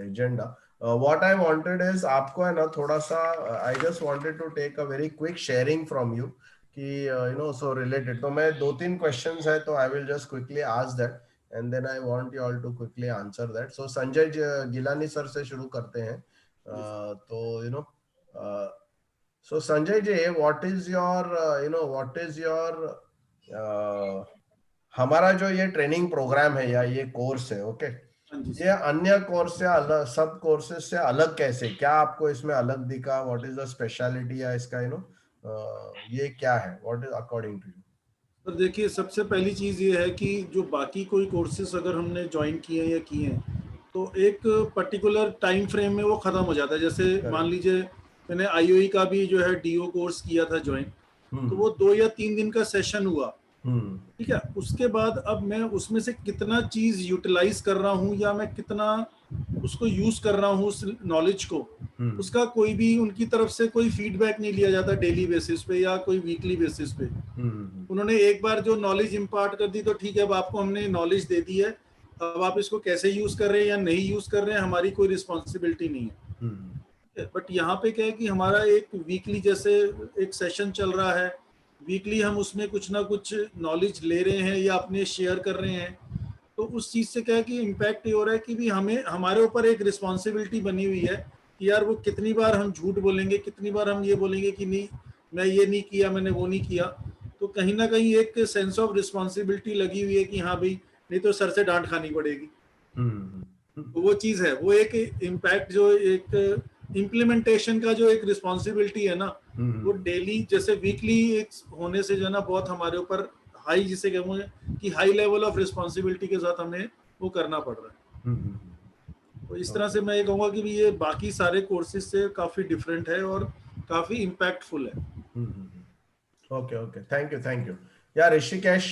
agenda. What I wanted is आपको है ना थोड़ा सा I just wanted to take a very quick sharing from you कि you know so related. तो मैं 2-3 questions है तो I will just quickly ask that and then I want you all to quickly answer that. So Sanjay Gilani sir से शुरू करते हैं. तो you know so Sanjay ji, what is your you know what is your हमारा जो ये training programme है या ये कोर्स है, ओके, ये अन्य कोर्स से अलग, सब कोर्सेज से अलग कैसे, क्या आपको इसमें अलग दिखा, व्हाट इज द स्पेशलिटी या इसका यू नो ये क्या है, what is according to you? पर देखिए, सबसे पहली चीज़ ये है कि जो बाकी कोई कोर्सेज अगर हमने ज्वाइन किए या किए हैं तो एक पर्टिकुलर टाइम फ्रेम में वो ख़त्म हो जाता है. जैसे मान लीजिए मैंने आईओई का भी जो है डीओ कोर्स किया था ज्वाइन, तो वो 2 या 3 दिन का सेशन हुआ, ठीक है. उसके बाद अब मैं उसमें से कितना चीज़ यूटिलाइज कर रहा हूँ या मैं कितना उसको यूज कर रहा हूँ उस नॉलेज को, उसका कोई भी उनकी तरफ से कोई फीडबैक नहीं लिया जाता डेली बेसिस पे या कोई वीकली बेसिस पे. उन्होंने एक बार जो नॉलेज इम्पार्ट कर दी तो ठीक है, अब आपको हमने नॉलेज दे दी है, अब आप इसको कैसे यूज कर रहे हैं या नहीं यूज कर रहे हैं हमारी कोई रिस्पॉन्सिबिलिटी नहीं है. बट यहाँ पे क्या है कि हमारा एक वीकली जैसे एक सेशन चल रहा है, वीकली हम उसमें कुछ ना कुछ नॉलेज ले रहे हैं या अपने शेयर कर रहे हैं, तो उस चीज़ से क्या है कि इम्पैक्ट ये हो रहा है कि भी हमें हमारे ऊपर एक रिस्पॉन्सिबिलिटी बनी हुई है कि यार वो कितनी बार हम झूठ बोलेंगे, कितनी बार हम ये बोलेंगे कि नहीं मैं ये नहीं किया, मैंने वो नहीं किया. तो कहीं ना कहीं एक सेंस ऑफ रिस्पॉन्सिबिलिटी लगी हुई है कि हाँ भाई नहीं तो सर से डांट खानी पड़ेगी. तो वो चीज़ है, वो एक इम्पैक्ट जो एक इम्प्लीमेंटेशन का जो एक रिस्पॉन्सिबिलिटी है ना, वो डेली जैसे वीकली एक होने से जो है ना बहुत हमारे ऊपर हाई, जिसे कहूँगा कि हाई लेवल ऑफ रिस्पॉन्सिबिलिटी के साथ हमें वो करना पड़ रहा है. तो इस तरह से मैं ये कहूँगा कि भी ये बाकी सारे कोर्सेज से काफ़ी डिफरेंट है और काफ़ी इम्पैक्टफुल है. ओके ओके, थैंक यू यार. ऋषिकेश.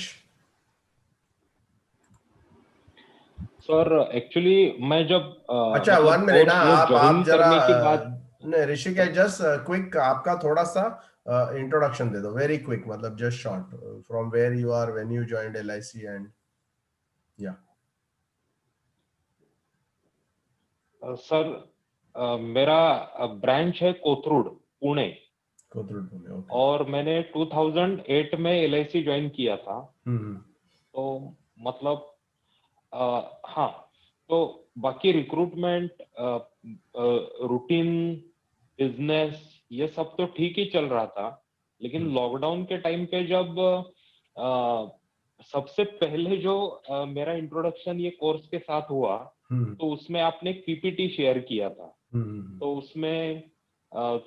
सर एक्चुअली मैं जब अच्छा, मतलब 1 मिनट, आप जरा करने की बात, नहीं ऋषिकेश, जस्ट क्विक आपका थोड़ा सा इंट्रोडक्शन दे दो, वेरी क्विक, मतलब just short, from where you are, when you joined LIC and या. सर मेरा ब्रांच है कोथरूड पुणे, ओके. और मैंने 2008 में एलआईसी ज्वाइन किया था. तो मतलब हाँ, तो बाकी रिक्रूटमेंट, रूटीन, बिजनेस ये सब तो ठीक ही चल रहा था. लेकिन लॉकडाउन के टाइम पे जब सबसे पहले जो मेरा इंट्रोडक्शन ये कोर्स के साथ हुआ, तो उसमें आपने एक पीपीटी शेयर किया था. तो उसमें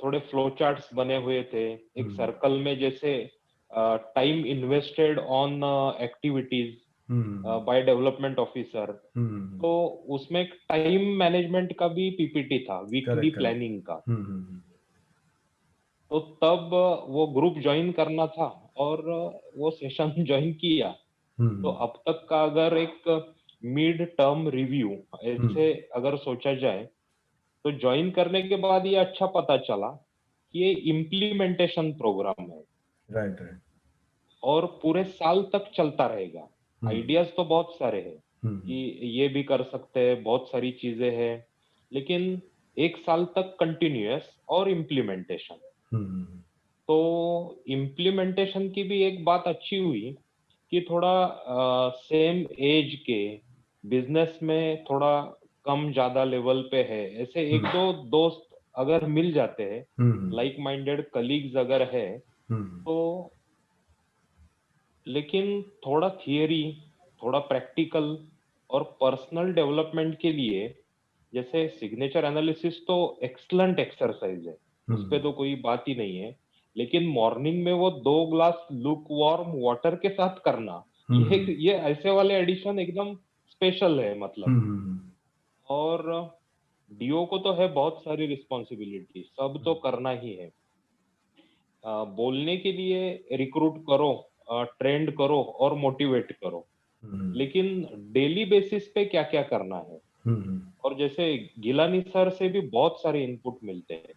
थोड़े फ्लो चार्ट्स बने हुए थे, एक सर्कल में जैसे time invested on activities by development officer. तो उसमें एक टाइम मैनेजमेंट का भी पीपीटी था, वीकली प्लानिंग का. तो तब वो ग्रुप ज्वाइन करना था और वो सेशन ज्वाइन किया. तो अब तक का अगर एक मिड टर्म रिव्यू ऐसे अगर सोचा जाए, तो ज्वाइन करने के बाद ये अच्छा पता चला कि ये इम्प्लीमेंटेशन प्रोग्राम है. राइट. और पूरे साल तक चलता रहेगा. आइडियाज तो बहुत सारे हैं कि ये भी कर सकते हैं, बहुत सारी चीजें हैं, लेकिन 1 साल तक कंटिन्यूअस और इम्प्लीमेंटेशन. तो इम्प्लीमेंटेशन की भी एक बात अच्छी हुई कि थोड़ा सेम एज के बिजनेस में थोड़ा कम ज्यादा लेवल पे है ऐसे 1-2 दोस्त अगर मिल जाते हैं, लाइक माइंडेड कलीग्स अगर है, तो लेकिन थोड़ा थियरी, थोड़ा प्रैक्टिकल और पर्सनल डेवलपमेंट के लिए जैसे सिग्नेचर एनालिसिस तो एक्सलेंट एक्सरसाइज है, उस पे तो कोई बात ही नहीं है. लेकिन मॉर्निंग में वो 2 ग्लास लुक वार्म वाटर के साथ करना, ये ऐसे वाले एडिशन एकदम स्पेशल है मतलब. और डीओ को तो है बहुत सारी रिस्पॉन्सिबिलिटी, सब तो करना ही है. बोलने के लिए रिक्रूट करो, ट्रेंड करो और मोटिवेट करो, लेकिन डेली बेसिस पे क्या क्या करना है. और जैसे गिलानी सर से भी बहुत सारे इनपुट मिलते हैं.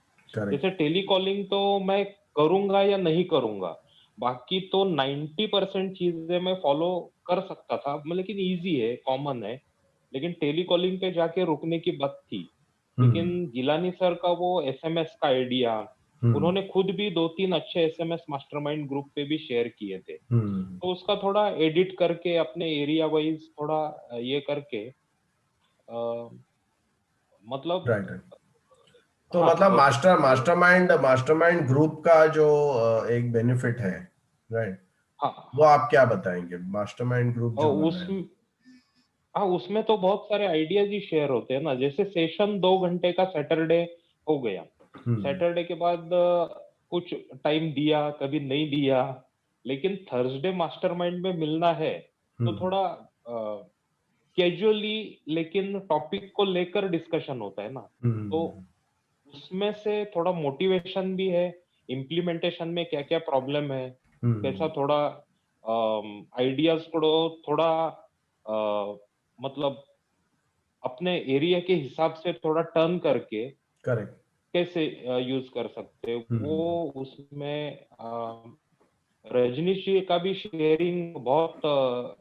जैसे टेलीकॉलिंग तो मैं करूंगा या नहीं करूंगा, बाकी तो 90% चीजें मैं फॉलो कर सकता था, लेकिन इजी है, कॉमन है. लेकिन टेलीकॉलिंग पे जाके रुकने की बात थी. लेकिन जिलानी सर का वो एसएमएस का आइडिया, उन्होंने खुद भी 2-3 अच्छे एसएमएस मास्टरमाइंड ग्रुप पे भी शेयर किए थे। तो उसका थोड़ा एडिट करके अपने एरिया वाइज थोड़ा ये करके मतलब राइट राइट। तो हाँ, मतलब उसमें मास्टरमाइंड ग्रुप का जो एक बेनिफिट है, राइट, हाँ वो हाँ आप क्या बताएंगे? मास्टरमाइंड ग्रुप जो बना उस है। हाँ उसमें तो बहुत सारे आइडियाज ही शेयर होते हैं ना, जैसे सेशन 2 घंटे का सैटरडे हो गया, सैटरडे के बाद कुछ टाइम दिया, कभी नहीं दिया, लेकिन थर्सडे मास्टरमाइंड में मिलना है तो थोड़ा कैजुअली लेकिन टॉपिक को लेकर डिस्कशन होता है ना, तो उसमें से थोड़ा मोटिवेशन भी है, इम्प्लीमेंटेशन में क्या क्या प्रॉब्लम है, कैसा थोड़ा आइडियाज को थोड़ा मतलब अपने एरिया के हिसाब से थोड़ा टर्न करके करेक्ट। कैसे यूज कर सकते हैं वो, उसमें रजनीश जी का भी शेयरिंग बहुत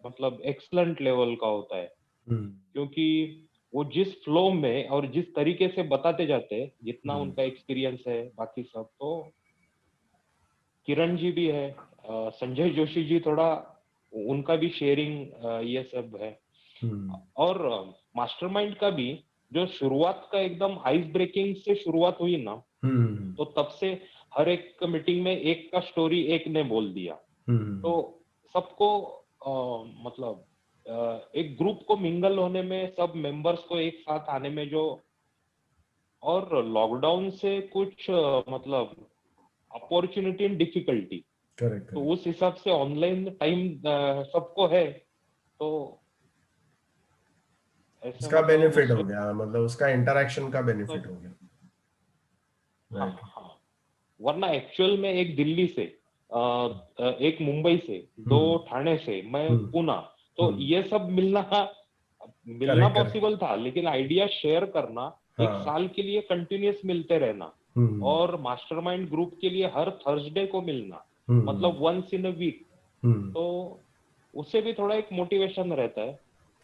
मतलब एक्सलेंट लेवल का होता है, क्योंकि वो जिस फ्लो में और जिस तरीके से बताते जाते हैं, जितना उनका एक्सपीरियंस है बाकी सब, तो किरण जी भी है, संजय जोशी जी थोड़ा उनका भी शेयरिंग ये सब है। और मास्टरमाइंड का भी जो शुरुआत का एकदम आइस ब्रेकिंग से शुरुआत हुई ना, तो तब से हर एक मीटिंग में एक का स्टोरी एक ने बोल दिया, तो सबको मतलब एक ग्रुप को मिंगल होने में, सब मेंबर्स को एक साथ आने में जो, और लॉकडाउन से कुछ मतलब अपॉर्चुनिटी एंड डिफिकल्टी, करेक्ट तो करेक्ट। उस हिसाब से ऑनलाइन टाइम सबको है, तो ऐसे उसका मतलब बेनिफिट उस हो गया, मतलब उसका इंटरेक्शन का बेनिफिट मतलब हो गया। हाँ राइट। हाँ, वरना एक्चुअल में एक दिल्ली से एक मुंबई से, दो ठाणे से, मैं पुणे, तो ये सब मिलना मिलना करेक्ट करेक्ट। पॉसिबल था, लेकिन आइडिया शेयर करना एक हाँ। साल के लिए कंटिन्यूअस मिलते रहना, और मास्टरमाइंड ग्रुप के लिए हर थर्सडे को मिलना, मतलब वंस इन अ वीक, तो उससे भी थोड़ा एक मोटिवेशन रहता है।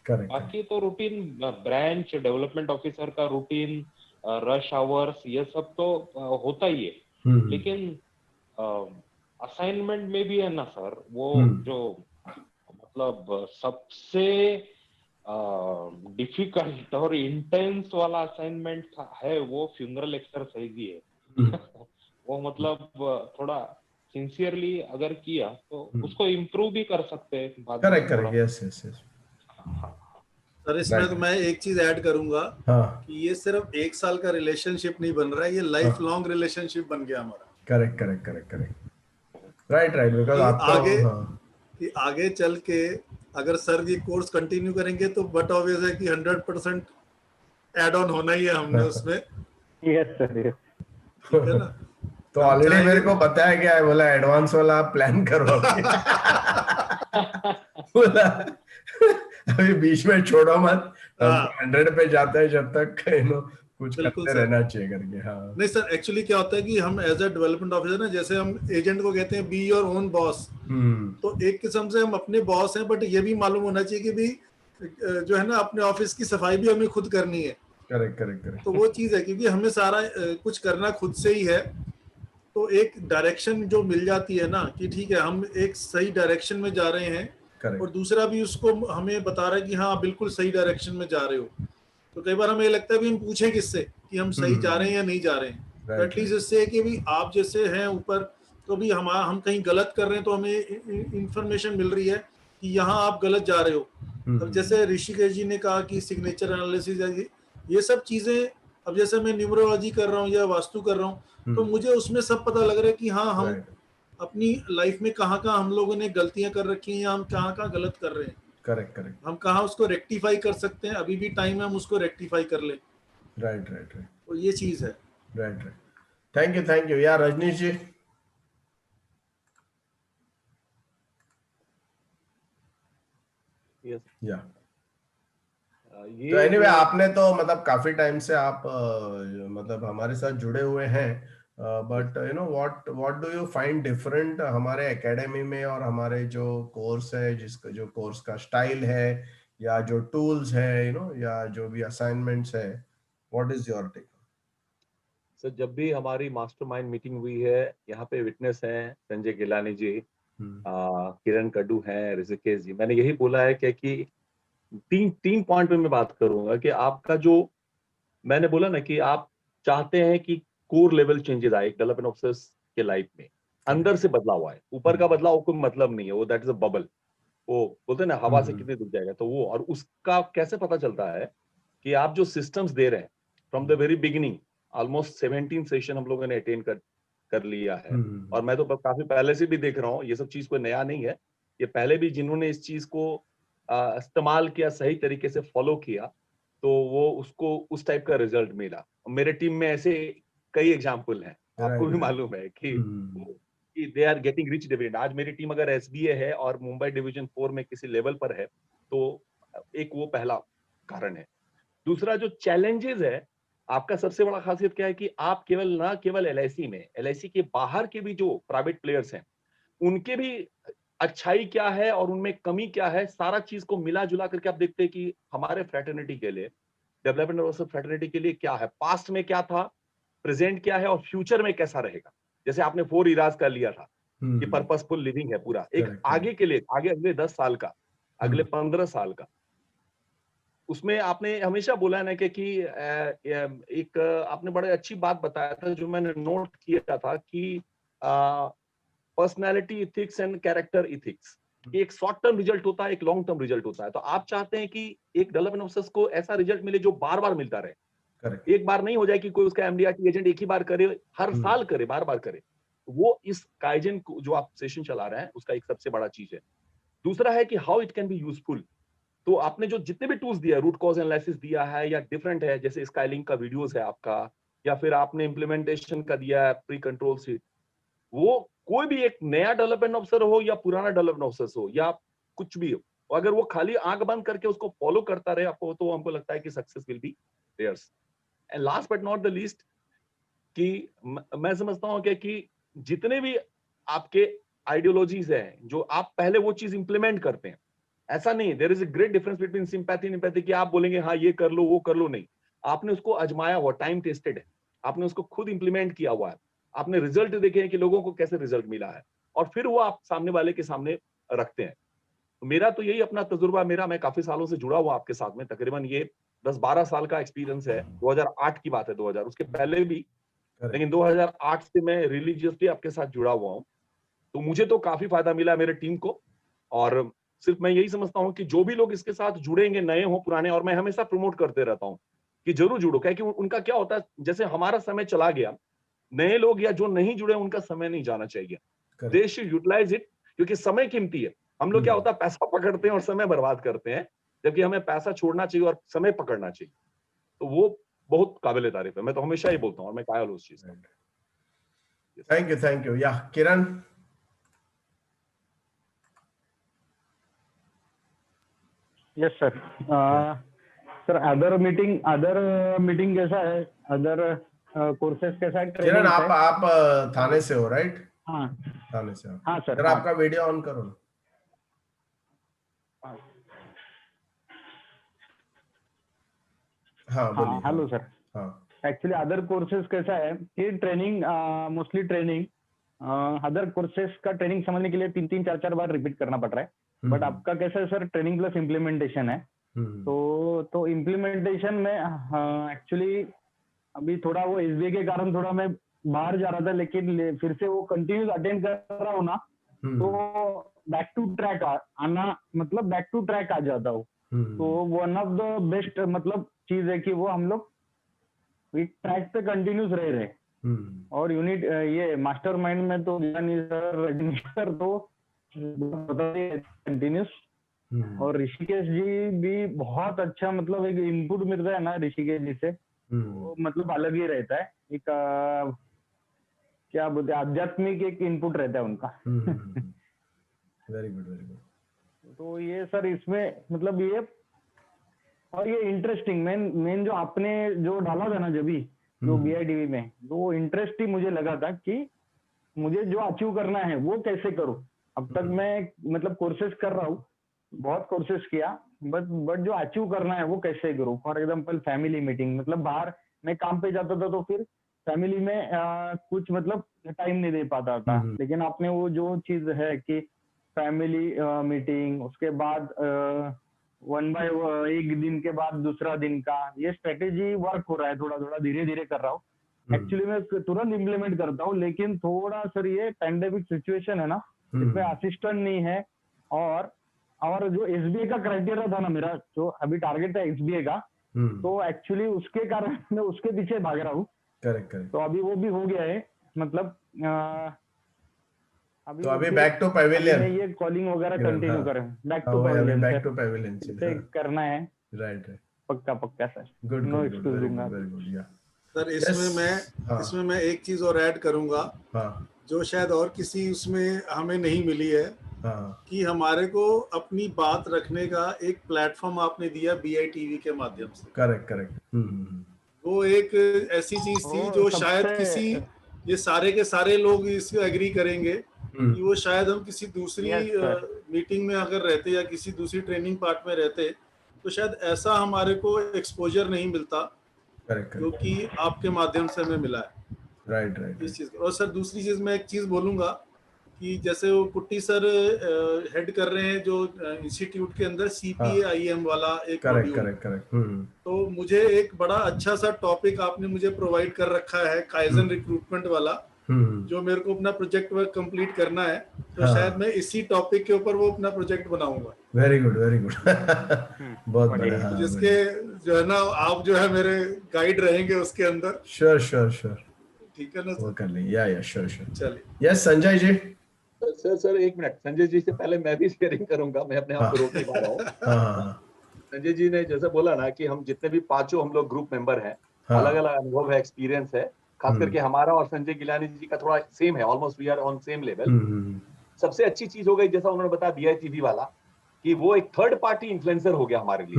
Correct correct. बाकी तो रूटीन ब्रांच डेवलपमेंट ऑफिसर का रूटीन, रश आवर्स, ये सब तो होता ही है, लेकिन असाइनमेंट में भी है ना सर, वो जो मतलब सबसे डिफिकल्ट और इंटेंस वाला असाइनमेंट है वो फ्यूनरल एक्सरसाइज ही है। वो मतलब थोड़ा सिंसियरली अगर किया तो उसको इम्प्रूव भी कर सकते हैं बाद में करेक्ट थोड़ा। करेक्ट। Yes yes yes. हाँ सर इसमें तो राइट। मैं एक चीज ऐड करूंगा हाँ। कि ये सिर्फ एक साल का रिलेशनशिप नहीं बन रहा है, ये लाइफ लॉन्ग रिलेशनशिप बन गया हमारा। Correct correct correct correct. Right right, because कि आप तो आगे हाँ। कि आगे चल के अगर सर ये कोर्स कंटिन्यू करेंगे तो बट ऑब्वियस है कि 100% एड ऑन होना ही है हमने उसमें। Yes sir, yes. ठीक है ना, तो हम ऑलरेडी मेरे चाहेंगे। को बताया गया है, बोला एडवांस वाला आप प्लान करो अभी। बोला अभी बीच में छोड़ो मत, हम हाँ, 100 पे जाते हैं जब तक कुछ बिल्कुल करते सर। रहना चाहिए करके। हाँ। नहीं सर, एक्चुअली क्या होता है कि हम एज ए डेवलपमेंट ऑफिसर ना, जैसे हम एजेंट को कहते हैं बी योर ओन बॉस, तो एक किस्म से हम अपने बॉस हैं, बट ये भी मालूम होना चाहिए कि भी जो है ना अपने ऑफिस की सफाई भी हमें खुद करनी है। Correct correct correct. तो वो चीज़ है, क्योंकि हमें सारा कुछ करना खुद से ही है, तो एक डायरेक्शन जो मिल जाती है ना कि ठीक है हम एक सही डायरेक्शन में जा रहे हैं, और करेक्ट। दूसरा भी उसको हमें बता रहा है कि हाँ बिल्कुल सही डायरेक्शन में जा रहे हो। तो कई बार हमें लगता है भी हम पूछें किससे कि हम सही जा रहे हैं या नहीं जा रहे हैं, तो राइट एटलीस्ट राइट। इससे कि भी आप जैसे हैं ऊपर, तो भी हम कहीं गलत कर रहे हैं तो हमें इंफॉर्मेशन मिल रही है कि यहाँ आप गलत जा रहे हो। अब जैसे ऋषिकेश जी ने कहा कि सिग्नेचर एनालिसिस, ये सब चीज़ें, अब जैसे मैं न्यूमरोलॉजी कर रहा हूँ या वास्तु कर रहा हूँ, तो मुझे उसमें सब पता लग रहा है कि हाँ हम राइट। अपनी लाइफ में कहाँ कहाँ हम लोगों ने गलतियां कर रखी हैं या हम कहाँ कहाँ गलत कर रहे हैं, करेक्ट करेक्ट। हम कहाँ उसको रेक्टिफाई कर सकते हैं, अभी भी टाइम है हम उसको रेक्टिफाई कर लें। Right right right. तो ये चीज़ है। Right right. थैंक यू यार। रजनीश जी। यस। या तो ये एनीवे जो आपने तो मतलब काफी टाइम से आप मतलब हमारे साथ जुड़े हुए हैं, but what do you find different हमारे एकेडमी में और हमारे जो कोर्स है, जिसका जो कोर्स का स्टाइल है, या जो टूल्स है, या जो भी असाइनमेंट्स है, What is your take? Sir जब भी हमारी मास्टरमाइंड मीटिंग हुई है, यहाँ पे विटनेस हैं संजय गिलानी जी, किरण कड्डू हैं, ऋषिकेश जी, मैंने यही बोला है कि तीन पॉइंट पे मैं बात करूंगा कि आपका जो मैंने बोला ना कि आप चाहते हैं कि कोर लेवल चेंजेस आए डेवलपमेंट ऑफिसर्स के लाइफ में, अंदर से बदलाव आए, ऊपर का बदलाव कोई मतलब नहीं है, वो दैट इज अ बबल, वो बोलते हैं ना हवा से कितने दूर जाएगा, तो वो और उसका कैसे पता चलता है कि आप जो सिस्टम्स दे रहे हैं from the very beginning, almost 17 session हम लोगों ने अटेंड कर लिया है, और मैं तो काफी पहले से भी देख रहा हूँ, ये सब चीज कोई नया नहीं है, ये पहले भी जिन्होंने इस चीज को इस्तेमाल किया, सही तरीके से फॉलो किया, तो वो उसको उस टाइप का रिजल्ट मिला। मेरे टीम में ऐसे कई एग्जाम्पल हैं, आपको भी मालूम है कि they are getting rich dividend. आज मेरी टीम अगर एसबीए है और मुंबई डिवीजन 4 में किसी लेवल पर है, तो एक वो पहला कारण है। दूसरा जो चैलेंजेस है, आपका सबसे बड़ा खासियत क्या है कि आप केवल एलआईसी में, एलआईसी के बाहर के भी जो प्राइवेट प्लेयर्स हैं, उनके भी अच्छाई क्या है और उनमें कमी क्या है, सारा चीज को मिला जुला करके आप देखते हैं कि हमारे फ्रेटर्निटी के लिए, डेवलपमेंट ऑफ फ्रेटर्निटी के लिए क्या है, पास्ट में क्या था, प्रेजेंट क्या है और फ्यूचर में कैसा रहेगा। जैसे आपने 4 इराज कर लिया था कि पर्पसफुल लिविंग है पूरा, एक आगे के लिए, आगे अगले 10 साल का, अगले 15 साल का, उसमें आपने हमेशा बोला है ना कि एक आपने बड़े अच्छी बात बताया था जो मैंने नोट किया था कि personality ethics and character ethics, एक शॉर्ट टर्म रिजल्ट होता है, एक लॉन्ग टर्म रिजल्ट होता है। तो आप चाहते हैं कि एक डेवलपमेंट ऑफिसर्स को ऐसा रिजल्ट मिले जो बार बार मिलता रहे, एक बार नहीं हो जाए कि कोई उसका एमडीआरटी एजेंट एक ही बार करे, हर साल करे, बार बार करे। वो इस काइजन को जो आप सेशन चला रहे हैं उसका एक सबसे बड़ा चीज है। दूसरा है कि how it can be useful. तो आपने जो जितने भी टूल्स दिया है, रूट कॉज एनालिसिस दिया है या डिफरेंट है, जैसे स्काइलिंग का वीडियोस है आपका, या फिर आपने इम्प्लीमेंटेशन का दिया है प्री कंट्रोल से, वो कोई भी एक नया डेवलपमेंट ऑफिसर हो या पुराना डेवलपमेंट ऑफिसर हो या कुछ भी हो, अगर वो खाली आंख बंद करके उसको फॉलो करता रहे आपको, तो हमको लगता है कि success will be theirs. And last but not the least, कि मैं समझता हूं कि जितने भी आपके आइडियोलॉजीज हैं, जो आप पहले वो चीज इंप्लीमेंट करते हैं, ऐसा नहीं, there is a great difference between sympathy and empathy कि आप बोलेंगे हाँ ये कर लो वो कर लो, नहीं, आपने उसको अजमाया हुआ, टाइम टेस्टेड है, आपने उसको खुद इंप्लीमेंट किया हुआ है, आपने रिजल्ट देखे हैं कि लोगों को कैसे रिजल्ट मिला है, और फिर वो आप सामने वाले के सामने रखते हैं। मेरा तो यही अपना तजुर्बा, मैं काफी सालों से जुड़ा हुआ आपके साथ में, तकरीबन ये 10-12 साल का एक्सपीरियंस है, 2008 की बात है, 2000 उसके पहले भी, लेकिन 2008 से मैं रिलीजियसली आपके साथ जुड़ा हुआ हूँ। तो मुझे तो काफी फायदा मिला मेरे टीम को, और सिर्फ मैं यही समझता हूँ कि जो भी लोग इसके साथ जुड़ेंगे, नए हो पुराने, और मैं हमेशा प्रमोट करते रहता हूँ कि जरूर जुड़ो, क्योंकि उनका क्या होता है, जैसे हमारा समय चला गया, नए लोग या जो नहीं जुड़े उनका समय नहीं जाना चाहिए, दे शुड यूटिलाइज इट, क्योंकि समय कीमती है। हम लोग क्या होता है, पैसा पकड़ते हैं और समय बर्बाद करते हैं, जबकि हमें पैसा छोड़ना चाहिए और समय पकड़ना चाहिए। तो वो बहुत काबिल तारीफ है, मैं तो हमेशा ही बोलता हूँ, और मैं कायल हूँ उस चीज का। थैंक यू या Kiran. Yes sir. Sir other meeting कैसा है, अदर कोर्सेज कैसा है, किरण आप थाने से हो राइट? हाँ थाने से। हाँ सर। सर आपका वीडियो ऑन करो ना। हाँ बोलिए। Hello sir. हाँ एक्चुअली अदर कोर्सेज कैसा है कि training, mostly training, other courses का ट्रेनिंग समझने के लिए 3-3 4-4 बार रिपीट करना पड़ रहा है, बट आपका कैसा है सर, ट्रेनिंग प्लस इम्प्लीमेंटेशन है। तो इम्प्लीमेंटेशन में एक्चुअली अभी थोड़ा वो एसबीए के कारण थोड़ा मैं बाहर जा रहा था, लेकिन फिर से वो कंटिन्यूस अटेंड कर रहा हूँ ना, तो बैक टू ट्रैक आना, मतलब बैक टू ट्रैक आ जाता हूँ। तो वन ऑफ द बेस्ट मतलब चीज है कि वो हम लोग ट्रैक पे कंटिन्यूस रहे। और यूनिट ये मास्टरमाइंड में तो सर तो कंटिन्यूस, और ऋषिकेश जी भी बहुत अच्छा, मतलब एक इनपुट मिल रहा है ना ऋषिकेश जी से, वो मतलब अलग ही रहता है, एक क्या बोलते हैं, आध्यात्मिक एक इनपुट रहता है उनका। Very good very good. तो ये सर इसमें मतलब ये, और ये इंटरेस्टिंग मेन जो आपने जो डाला था ना जब भी जो बीआईडीवी में, तो वो इंटरेस्ट ही मुझे लगा था कि मुझे जो अचीव करना है वो कैसे करूं। अब तक मैं मतलब कोर्सेज कर रहा हूँ, बहुत कोर्सेज किया, बट जो अचीव करना है वो कैसे करूं। फॉर एग्जांपल फैमिली मीटिंग, मतलब बाहर मैं काम पे जाता था तो फिर फैमिली में कुछ मतलब टाइम नहीं दे पाता था। लेकिन आपने वो जो चीज है कि फैमिली मीटिंग, उसके बाद वन बाय एक दिन के बाद दूसरा दिन का, ये स्ट्रेटेजी वर्क हो रहा है, थोड़ा थोड़ा धीरे धीरे कर रहा हूँ। एक्चुअली मैं तुरंत इम्प्लीमेंट करता हूँ, लेकिन थोड़ा सर ये पैंडेमिक सिचुएशन है ना, इसमें असिस्टेंट नहीं है। और जो एसबीआई का क्राइटेरिया था ना, मेरा जो अभी टारगेट है एसबीआई का, तो एक्चुअली उसके कारण मैं उसके पीछे भाग रहा हूँ। करेक्ट। तो अभी वो भी हो गया है, मतलब अभी बैक टू पवेलियन, ये कॉलिंग वगैरह कंटिन्यू करें, बैक टू पवेलियन करना है। राइट। पक्का सर, गुड, नो एक्सक्यूज दूंगा। Very good. या सर इसमें मैं एक चीज और ऐड करूंगा, जो शायद और किसी उसमें हमें नहीं मिली है, कि हमारे को अपनी बात रखने का एक प्लेटफॉर्म आपने दिया BITV के माध्यम से। करेक्ट। वो एक ऐसी चीज थी जो शायद किसी, ये सारे के सारे लोग इसको एग्री करेंगे कि वो शायद हम किसी दूसरी मीटिंग में अगर रहते या किसी दूसरी ट्रेनिंग पार्ट में रहते तो शायद ऐसा हमारे को एक्सपोजर नहीं मिलता, क्योंकि आपके माध्यम से हमें मिला है। राइट। इस चीज। और सर दूसरी चीज मैं एक चीज बोलूंगा कि जैसे वो पुट्टी सर हेड कर रहे हैं जो इंस्टीट्यूट के अंदर CPA-IM वाला एक मॉड्यूल। करेक्ट। तो मुझे एक बड़ा अच्छा सा टॉपिक आपने मुझे प्रोवाइड कर रखा है, काइजन रिक्रूटमेंट वाला, जो मेरे को अपना प्रोजेक्ट वर्क कंप्लीट करना है। तो शायद मैं इसी टॉपिक के ऊपर वो अपना प्रोजेक्ट बनाऊंगा। वेरी गुड बहुत बढ़िया। जिसके जो है ना, आप जो है मेरे गाइड रहेंगे उसके अंदर। श्योर। ठीक है ना, वो कर लेंगे। या श्योर। चलिए। यस संजय जी। सर एक मिनट, संजय जी से पहले मैं भी शेयरिंग करूंगा, मैं अपने आप को रोक नहीं पा रहा हूँ। संजय जी ने जैसे बोला ना कि हम जितने भी पांचों हम लोग ग्रुप मेंबर हैं, अलग अलग अनुभव है, एक्सपीरियंस है। खास करके हमारा और संजय गिलानी जी का थोड़ा सेम है, almost we are on same level. सबसे अच्छी चीज हो गई, जैसा उन्होंने बताया BITV वाला, कि वो एक थर्ड पार्टी इन्फ्लुएंसर हो गया हमारे लिए।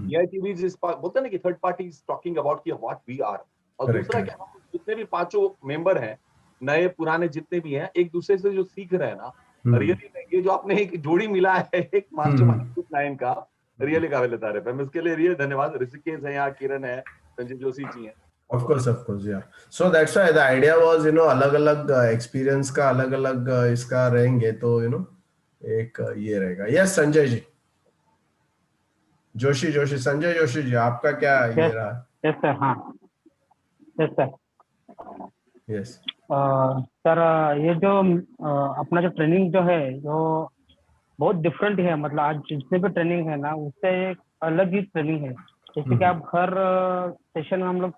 BITV बोलते हैं ना कि third party is talking about what we are. और दूसरा क्या, जितने भी पांचों मेंबर हैं, नए पुराने जितने भी हैं, एक दूसरे से जो सीख रहे हैं ना, रियली ये जो आपने एक जोड़ी मिला है, एक मास्टरमाइंड ग्रुप 9 का, रियली काबिल तारीफ है। मैं इसके लिए रियली धन्यवाद। ऋषिकेश है यहाँ, किरण है, संजय जोशी जी हैं। Of course, yeah. So that's why the idea was, अलग-अलग एक्सपीरियंस का अलग-अलग इसका रहेंगे, तो एक ये रहेगा। यस संजय जी, जोशी संजय जोशी जी, आपका क्या ये रहा? Yes sir. हाँ यस सर। यस सर, ये जो अपना जो ट्रेनिंग जो है, जो बहुत डिफरेंट है, मतलब आज जितने भी ट्रेनिंग है ना, उससे एक अलग ही ट्रेनिंग है। जैसे कि आप हर सेशन में हम लोग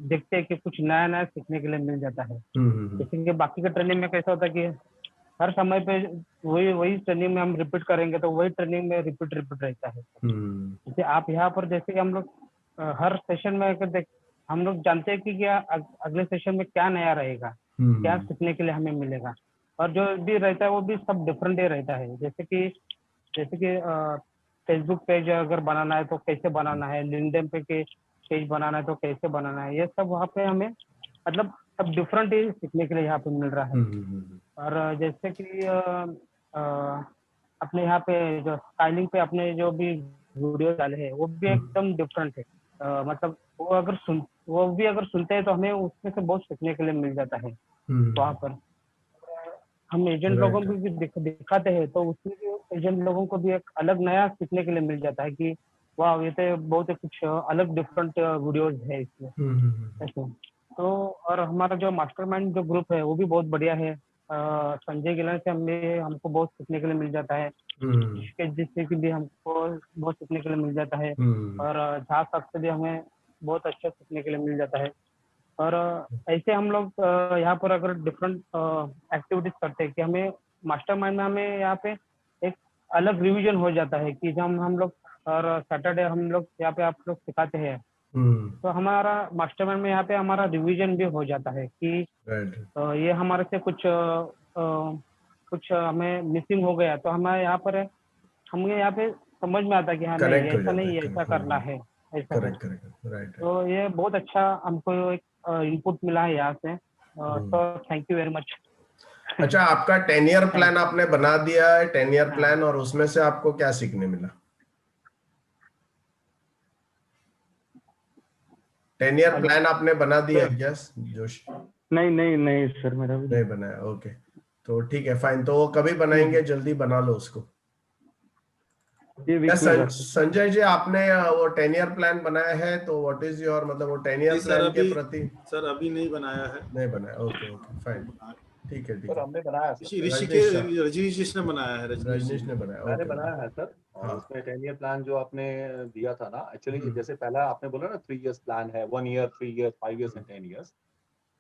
देखते हैं कि कुछ नया नया सीखने के लिए मिल जाता है। जैसे कि बाकी के ट्रेनिंग में कैसा होता है कि हर समय पे वही ट्रेनिंग में हम रिपीट करेंगे, तो वही ट्रेनिंग में रिपीट रहता है। जैसे आप यहाँ पर, जैसे कि हम लोग हर सेशन में हम लोग जानते हैं कि क्या अगले सेशन में क्या नया रहेगा, क्या सीखने के लिए हमें मिलेगा, और जो भी रहता है वो भी सब डिफरेंट ही रहता है। जैसे कि फेसबुक पेज अगर बनाना है तो कैसे बनाना है, लिंक्डइन पे पेज बनाना है तो कैसे बनाना है, ये सब वहाँ पे हमें मतलब सब डिफरेंट ही सीखने के लिए यहाँ पे मिल रहा है। और जैसे कि अपने यहाँ पे जो स्टाइलिंग पे अपने जो भी वीडियो डाले हैं वो भी एकदम डिफरेंट है। मतलब वो भी अगर सुनते हैं तो हमें उसमें से बहुत सीखने के लिए मिल जाता है। वहाँ पर हम एजेंट लोगों को भी दिखाते हैं, तो उसमें भी एजेंट लोगों को भी एक अलग नया सीखने के लिए मिल जाता है कि वाह, ये तो बहुत कुछ अलग डिफरेंट वीडियोज है इसमें ऐसे। तो और हमारा जो मास्टरमाइंड जो ग्रुप है वो भी बहुत बढ़िया है। संजय गिलानी से हमको बहुत सीखने के लिए मिल जाता है, जिससे कि भी हमको बहुत सीखने के लिए मिल जाता है, और झा साहब से भी हमें बहुत अच्छा सीखने के लिए मिल जाता है। और ऐसे हम लोग यहाँ पर अगर डिफरेंट एक्टिविटीज करते हैं कि हमें मास्टरमाइंड में हमें यहाँ पे एक अलग रिवीजन हो जाता है कि जब हम लोग और सैटरडे हम लोग यहाँ पे आप लोग सिखाते हैं, तो हमारा मास्टरमाइंड में यहाँ पे हमारा रिवीजन भी हो जाता है कि ये हमारे से कुछ हमें मिसिंग हो गया, तो हमें यहाँ पे समझ में आता है कि हाँ नहीं, ऐसा नहीं, ऐसा करना है, ऐसा है। तो ये बहुत अच्छा हमको एक इनपुट मिला है यहाँ से। तो थैंक यू वेरी मच। अच्छा, आपका 10 ईयर प्लान आपने बना दिया है, 10 ईयर प्लान, और उसमें से आपको क्या सीखने मिला? 10 ईयर प्लान आपने बना दिया है क्या जोश? नहीं सर, मेरा भी नहीं बनाया, ओके। तो ठीक है, फाइन, तो वो कभी बनाएंगे, जल्दी बना लो उसको। ये क्या वीक में सर। संजय जी, आपने वो 10 ईयर प्लान बनाया है, तो व्हाट इज योर मतलब वो 10 ईयर नहीं प्लान के प्रति? सर अभी नहीं बनाया है। नहीं बनाया, ओके ओके फाइन, ठीक है ठीक सर है। हमने बनाया सर, रजनीश रजनीश ने बनाया है, रजनीश ने बनाया, मैंने ओके बनाया है सर। और हाँ। उसमें 10 ईयर प्लान जो आपने दिया था ना, एक्चुअली जैसे पहला आपने बोला ना 3 इयर्स प्लान है, 1 year, 3 years, 5 years and 10 years.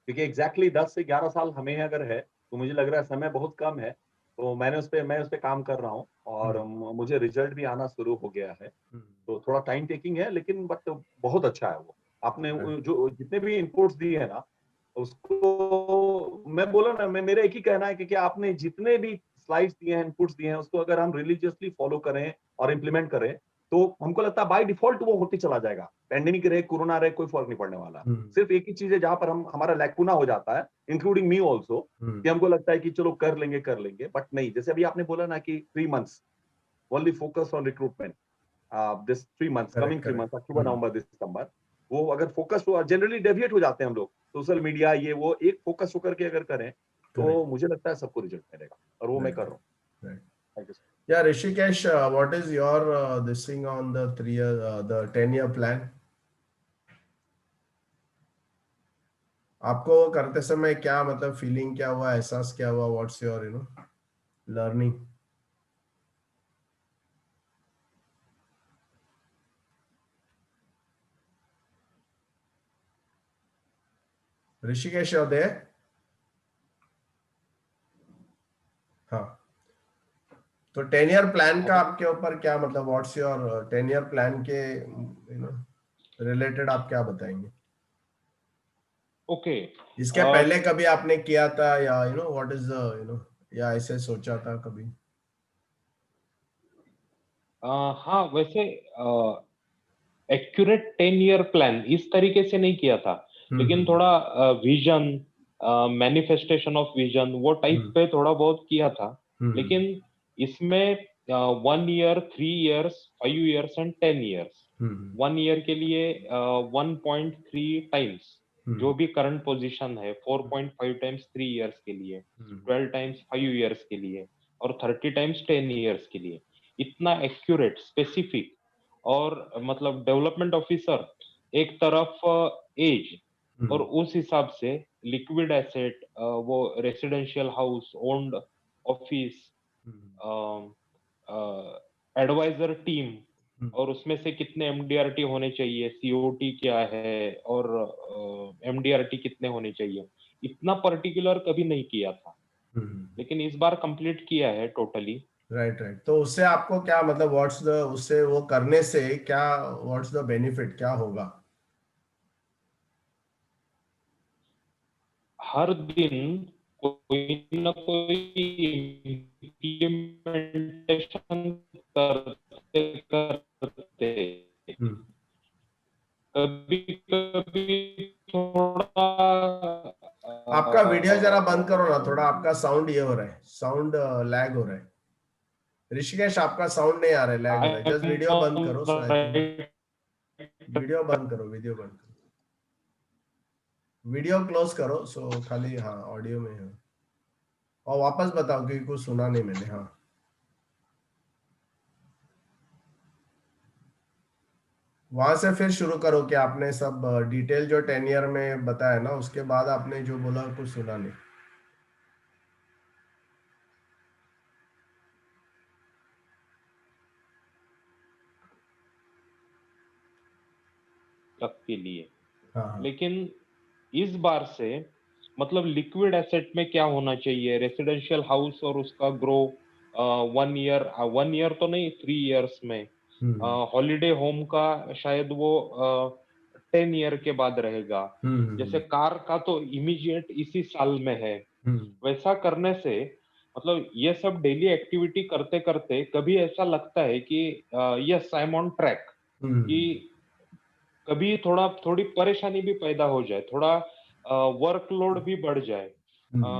क्योंकि एग्जैक्टली 10 से 11 साल हमें अगर है तो मुझे लग रहा है समय बहुत कम है, तो मैं उस पर काम कर रहा हूँ और मुझे रिजल्ट भी आना शुरू हो गया है। तो थोड़ा टाइम टेकिंग है, लेकिन बट बहुत अच्छा है वो। आपने जो जितने भी इनपुट्स दिए हैं ना, उसको मैं बोला ना, मैं मेरा एक ही कहना है कि आपने जितने भी स्लाइड्स दिए हैं, इनपुट्स दिए हैं, उसको अगर हम रिलीजियसली फॉलो करें और इम्प्लीमेंट करें, तो हमको लगता है बाय डिफॉल्ट वो होते चला जाएगा। पैंडेमिक रहे, कोरोना रहे, कोई फर्क नहीं पड़ने वाला। सिर्फ एक ही चीज है जहां पर हमारा लैकुना हो जाता है, इंक्लूडिंग मी ऑल्सो, कि हमको लगता है कि चलो कर लेंगे, बट नहीं। जैसे अभी आपने बोला ना कि 3 months only focus on recruitment, this 3 months, coming 3 months, October, November, December, वो अगर फोकस हो, जनरली डेविएट हो जाते हैं हम लोग, सोशल मीडिया ये वो, एक फोकस होकर के अगर करें तो मुझे लगता है सबको रिजल्ट मिलेगा, और वो मैं कर रहा हूँ। Thank you. Yeah, Rishikesh, what is your this thing on the the 10-year plan? आपको करते समय क्या मतलब फीलिंग क्या हुआ, एहसास क्या हुआ, what's your learning? Rishikesh are there? हाँ, तो 10 ईयर प्लान का आपके ऊपर क्या मतलब, व्हाट्स योर 10 ईयर प्लान के रिलेटेड आप क्या बताएंगे? ओके, इसके पहले कभी आपने किया था, या व्हाट इज द या ऐसे सोचा था कभी? हाँ, वैसे एक्यूरेट 10 ईयर प्लान इस तरीके से नहीं किया था, लेकिन थोड़ा विजन, मैनिफेस्टेशन ऑफ विजन, वो टाइप पे थोड़ा बहुत किया था। लेकिन इसमें 1 year, 3 years, 5 years and 10 years, 1 year के लिए 1.3 टाइम्स जो भी करंट पोजीशन है, 4.5 टाइम्स 3 इयर्स के लिए, 12 टाइम्स 5 इयर्स के लिए, और 30 टाइम्स 10 इयर्स के लिए। इतना एक्यूरेट, स्पेसिफिक, और मतलब डेवलपमेंट ऑफिसर एक तरफ एज, और उस हिसाब से लिक्विड एसेट, वो residential house, owned office, advisor team, और उसमें से कितने एमडीआरटी होने चाहिए, सीओटी क्या है, और एमडीआरटी कितने होने चाहिए, इतना पर्टिकुलर कभी नहीं किया था। लेकिन इस बार कंप्लीट किया है टोटली। राइट। तो उससे आपको क्या मतलब, व्हाट्स द, उससे वो करने से क्या, व्हाट्स द बेनिफिट, क्या होगा? हर दिन कोई ना कोई इम्प्लीमेंटेशन करते करते कभी कभी थोड़ा आपका वीडियो जरा बंद करो ना, थोड़ा आपका साउंड ये हो रहा है, साउंड लैग हो रहा है। ऋषिकेश, आपका साउंड नहीं आ रहा है, लैग हो रहा है, जस्ट वीडियो बंद करो। सो आई थिंक वीडियो बंद करो, वीडियो बंद करो, वीडियो क्लोज करो, सो खाली हाँ ऑडियो में है। और वापस बताओ, क्योंकि कुछ सुना नहीं मैंने। हाँ, वहां से फिर शुरू करो कि आपने सब डिटेल जो 10 ईयर में बताया ना, उसके बाद आपने जो बोला कुछ सुना नहीं। तक के लिए। हाँ। लेकिन इस बार से मतलब लिक्विड एसेट में क्या होना चाहिए, रेसिडेंशियल हाउस और उसका ग्रो 1 ईयर, 1 ईयर तो नहीं, 3 इयर्स में, हॉलीडे होम का शायद वो 10 ईयर के बाद रहेगा। जैसे कार का तो इमीडिएट इसी साल में है, वैसा करने से मतलब ये सब डेली एक्टिविटी करते करते कभी ऐसा लगता है कि yes, I am on track, कि कभी थोड़ी परेशानी भी पैदा हो जाए, थोड़ा वर्कलोड भी बढ़ जाए,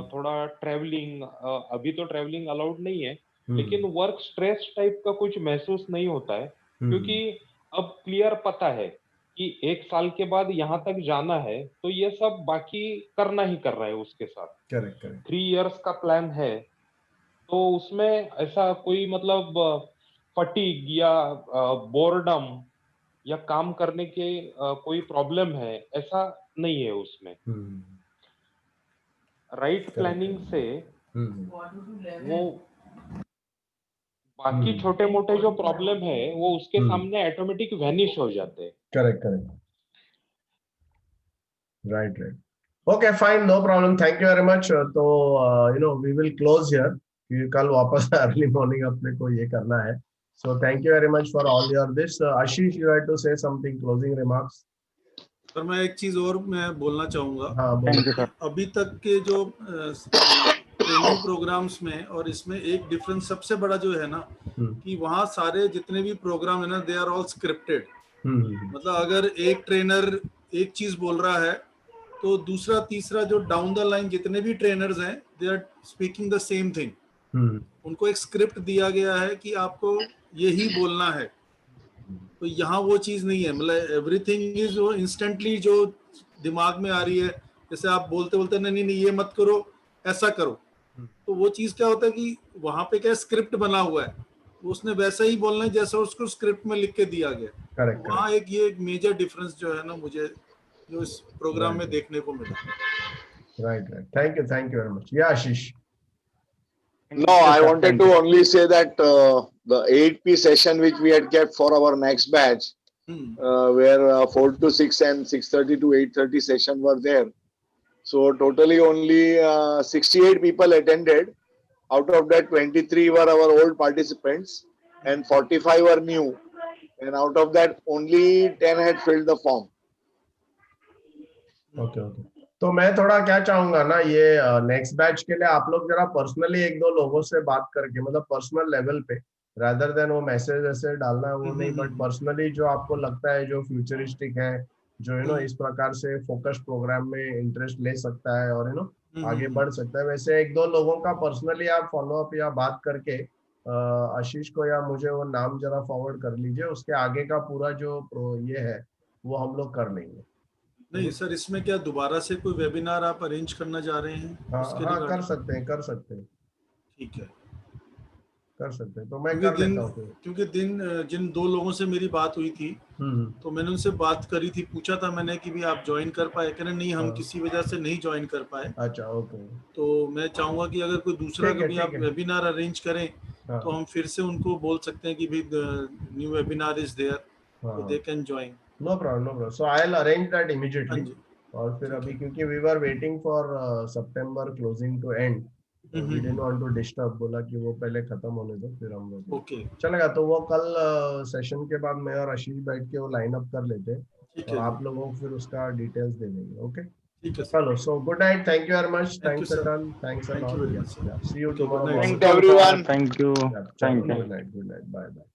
थोड़ा ट्रैवलिंग, अभी तो ट्रैवलिंग अलाउड नहीं है, लेकिन वर्क स्ट्रेस टाइप का कुछ महसूस नहीं होता है, क्योंकि अब क्लियर पता है कि 1 साल के बाद यहाँ तक जाना है, तो ये सब बाकी करना ही कर रहा है उसके साथ। करेक्ट करेक्ट 3 इयर्स का प्लान है, तो उसमें ऐसा कोई मतलब फटीग या बोर्डम या काम करने के कोई प्रॉब्लम है, ऐसा नहीं है उसमें। राइट प्लानिंग से वो बाकी छोटे मोटे जो प्रॉब्लम है वो उसके सामने ऑटोमेटिक वैनिश हो जाते हैं। Correct correct right right okay fine no problem thank you very much तो you know we will close here क्योंकि कल वापस अर्ली मॉर्निंग अपने को ये करना है so thank you very much for all your this Ashish you have to say something closing remarks sir मैं एक चीज और मैं बोलना चाहूंगा। हाँ थैंक यू सर। अभी तक के जो ट्रेनिंग प्रोग्राम्स में और इसमें एक डिफरेंस सबसे बड़ा जो है ना कि वहाँ सारे जितने भी प्रोग्राम है ना दे आर ऑल स्क्रिप्टेड। मतलब अगर एक ट्रेनर एक चीज बोल रहा है तो दूसरा तीसरा जो डाउन द लाइन जितने भी ट्रेनर्स हैं they are speaking the same thing. उनको एक स्क्रिप्ट दिया गया है कि आपको यही बोलना है। तो यहाँ वो चीज नहीं है, मतलब एवरीथिंग इज वो इंस्टेंटली जो दिमाग में आ रही है। जैसे आप बोलते बोलते नहीं नहीं ये मत करो ऐसा करो, तो वो चीज क्या होता है कि वहां पे क्या स्क्रिप्ट बना हुआ है, उसने वैसा ही बोलना है जैसा उसको स्क्रिप्ट में लिख के दिया गया। करेक्ट वहाँ एक ये एक मेजर डिफरेंस जो है ना मुझे जो इस प्रोग्राम में देखने को मिला। Right right thank you very much या आशीष No, I wanted to only say that the 8P session which we had kept for our next batch, where 4 to 6 and 6:30 to 8:30 session were there. So totally only 68 people attended. Out of that, 23 were our old participants and 45 were new. And out of that, only 10 had filled the form. Okay okay तो मैं थोड़ा क्या चाहूंगा ना ये next batch के लिए आप लोग जरा पर्सनली एक दो लोगों से बात करके मतलब पर्सनल लेवल पे रादर देन वो मैसेज ऐसे डालना है वो नहीं बट पर्सनली जो आपको लगता है जो फ्यूचरिस्टिक है जो यू नो इस प्रकार से फोकस प्रोग्राम में इंटरेस्ट ले सकता है और यू नो आगे बढ़ सकता है वैसे एक दो लोगों का पर्सनली आप फॉलो अप या बात करके आशीष को या मुझे वो नाम जरा फॉरवर्ड कर लीजिए उसके आगे का पूरा जो ये है वो हम लोग कर लेंगे। नहीं सर इसमें क्या दोबारा से कोई वेबिनार आप अरेंज करना चाह रहे हैं? हाँ कर सकते हैं ठीक है कर सकते हैं तो मैं कर लेता हूँ क्योंकि जिन दो लोगों से मेरी बात हुई थी तो मैंने उनसे बात करी थी, पूछा था मैंने कि भी आप ज्वाइन कर पाए? कहने नहीं हम किसी वजह से नहीं ज्वाइन कर पाए। अच्छा ओके तो मैं चाहूंगा कि अगर कोई दूसरा कभी आप वेबिनार अरेंज करें तो हम फिर से उनको बोल सकते हैं कि भी new webinar is there, they can join. No problem. So I'll arrange that immediately. और फिर अभी क्योंकि we were waiting for September closing to end, we didn't want to disturb, बोला कि वो पहले खत्म होने दो फिर हम लोग चलेगा। तो वो कल सेशन के बाद मैं और आशीष बैठ के वो लाइन अप कर लेते हैं और आप लोगों को फिर उसका डिटेल्स दे देंगे। ओके चलो so good night thank you very much thanks a ton thanks a lot see you tomorrow Thank you everyone. Thank you good night bye bye.